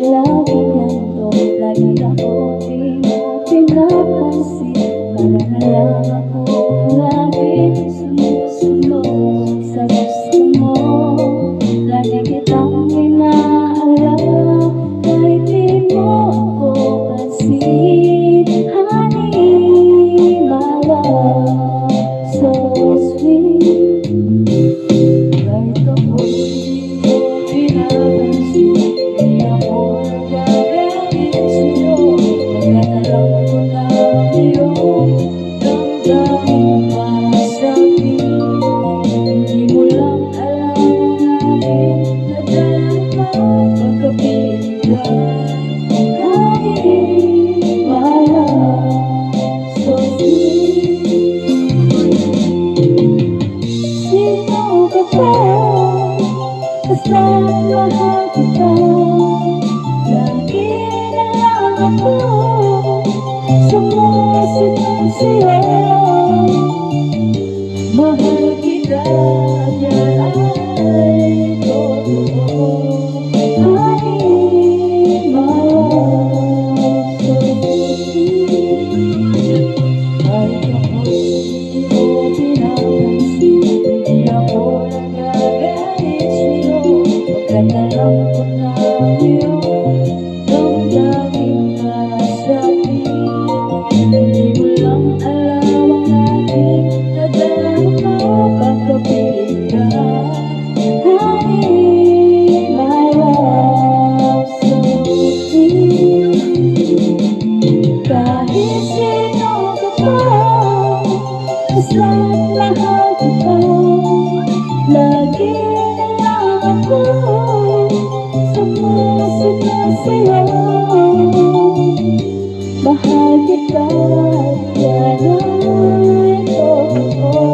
Lagi ganito, lagi ako di mo pinapansin. Para na lang ako lagi sumusunod sa gusto mo. Lagi kitang inaalala kahit di mo ako pansin. Honey, my love, so sweet. Kahit ako di mo pinapansin, di ako nagagalit sa'yo. Pagkatalaw ko na iyong damdamin para sa'kin. Hindi mo lang alam ang aking nadarama pagkapilan. Honey, my love, so sweet. Sino ka ba? Basta mahal kita. Lagi na lang ako sumusunod sa'yo. Mahal kita, yan ay totoo. Honey, my love, so sweet. Kahit ako di mo pinapansin, di ako nagagalit sa'yo. Pagkatalaw ko na iyong damdamin para sa'kin. Hindi mo lang alam ang aking nadarama pagkapiling ka. Honey, my love, so sweet. Kahit sino ka pa, basta't mahal kita. Lagi na lang ako sumusunod sa'yo. Mahal kita, yan ay totoo.